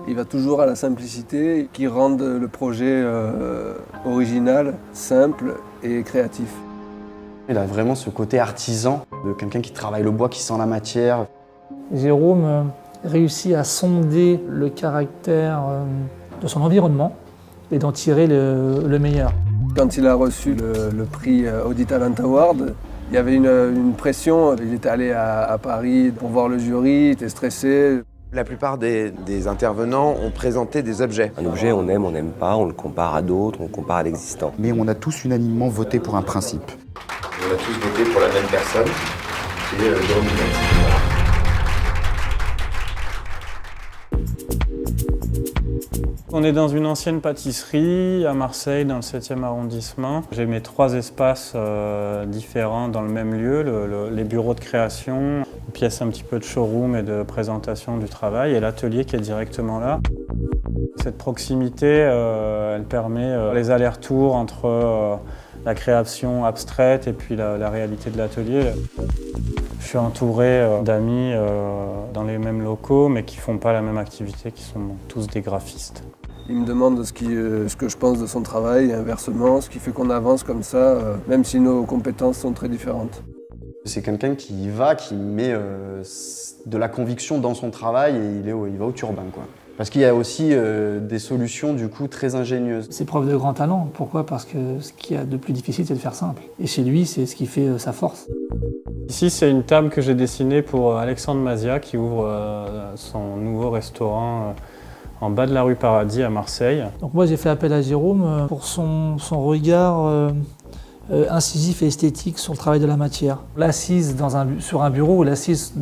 Il va toujours à la simplicité qui rende le projet original, simple et créatif. Il a vraiment ce côté artisan, de quelqu'un qui travaille le bois, qui sent la matière. Jérôme réussit à sonder le caractère de son environnement et d'en tirer le meilleur. Quand il a reçu le prix Audi Talent Award, il y avait une pression. Il était allé à Paris pour voir le jury, il était stressé. La plupart des intervenants ont présenté des objets. Un objet, on n'aime pas, on le compare à d'autres, on le compare à l'existant. Mais on a tous unanimement voté pour un principe. On a tous voté pour la même personne, qui est Jérôme Dumets. On est dans une ancienne pâtisserie à Marseille, dans le 7e arrondissement. J'ai mes 3 espaces différents dans le même lieu, les bureaux de création, une pièce un petit peu de showroom et de présentation du travail, et l'atelier qui est directement là. Cette proximité, elle permet les allers-retours entre la création abstraite et puis la réalité de l'atelier. Je suis entouré d'amis dans les mêmes locaux, mais qui ne font pas la même activité, qui sont tous des graphistes. Il me demande ce que je pense de son travail et inversement, ce qui fait qu'on avance comme ça, même si nos compétences sont très différentes. C'est quelqu'un qui y va, qui met de la conviction dans son travail et il va au turbin, quoi. Parce qu'il y a aussi des solutions du coup très ingénieuses. C'est preuve de grand talent. Pourquoi? Parce que ce qu'il y a de plus difficile, c'est de faire simple. Et chez lui, c'est ce qui fait sa force. Ici, c'est une table que j'ai dessinée pour Alexandre Mazia qui ouvre son nouveau restaurant en bas de la rue Paradis à Marseille. Donc moi, j'ai fait appel à Jérôme pour son regard incisif et esthétique sur le travail de la matière. L'assise sur un bureau ou l'assise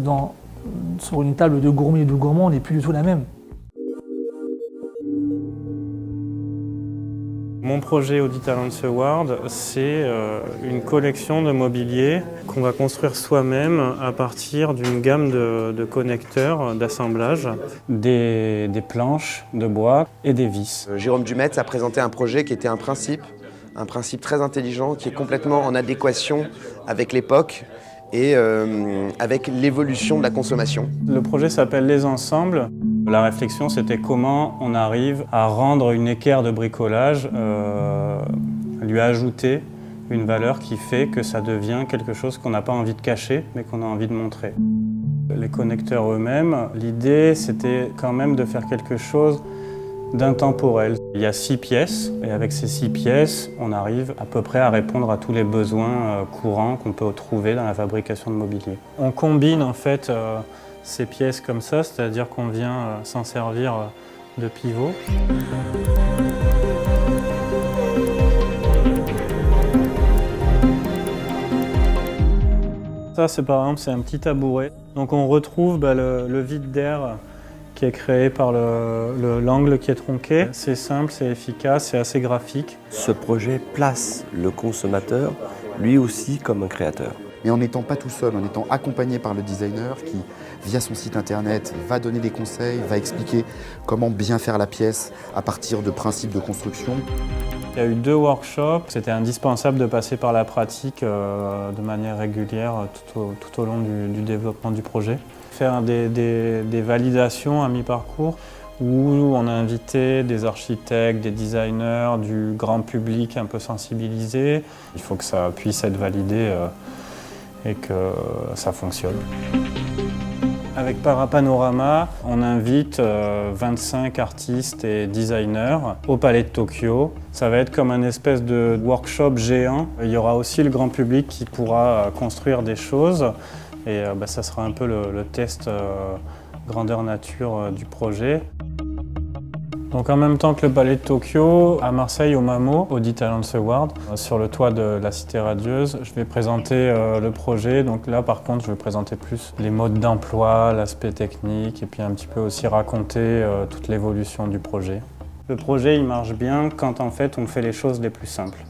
sur une table de gourmet ou de gourmand n'est plus du tout la même. Mon projet Audi Talent Award, c'est une collection de mobilier qu'on va construire soi-même à partir d'une gamme de connecteurs, d'assemblage, des planches de bois et des vis. Jérôme Dumets a présenté un projet qui était un principe très intelligent, qui est complètement en adéquation avec l'époque et avec l'évolution de la consommation. Le projet s'appelle Les Ensembles. La réflexion, c'était comment on arrive à rendre une équerre de bricolage, lui ajouter une valeur qui fait que ça devient quelque chose qu'on n'a pas envie de cacher, mais qu'on a envie de montrer. Les connecteurs eux-mêmes, l'idée, c'était quand même de faire quelque chose d'intemporel. Il y a 6 pièces, et avec ces 6 pièces, on arrive à peu près à répondre à tous les besoins courants qu'on peut trouver dans la fabrication de mobilier. On combine en fait ces pièces comme ça, c'est-à-dire qu'on vient s'en servir de pivot. Ça, c'est par exemple, c'est un petit tabouret. Donc on retrouve le vide d'air qui est créé par l'angle qui est tronqué. C'est simple, c'est efficace, c'est assez graphique. Ce projet place le consommateur, lui aussi, comme un créateur. Mais en n'étant pas tout seul, en étant accompagné par le designer qui, via son site internet, va donner des conseils, va expliquer comment bien faire la pièce à partir de principes de construction. Il y a eu 2 workshops. C'était indispensable de passer par la pratique de manière régulière tout au long du développement du projet. Faire des validations à mi-parcours où on a invité des architectes, des designers, du grand public un peu sensibilisé. Il faut que ça puisse être validé et que ça fonctionne. Avec Parapanorama, on invite 25 artistes et designers au Palais de Tokyo. Ça va être comme un espèce de workshop géant. Il y aura aussi le grand public qui pourra construire des choses. Et ça sera un peu le test grandeur nature du projet. Donc en même temps que le Palais de Tokyo, à Marseille, au MAMO, Audi Talent Award, sur le toit de la Cité Radieuse, je vais présenter le projet. Donc là, par contre, je vais présenter plus les modes d'emploi, l'aspect technique, et puis un petit peu aussi raconter toute l'évolution du projet. Le projet, il marche bien quand en fait on fait les choses les plus simples.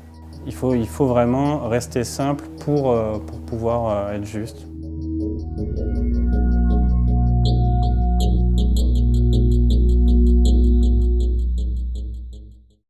Il faut vraiment rester simple pour pouvoir être juste.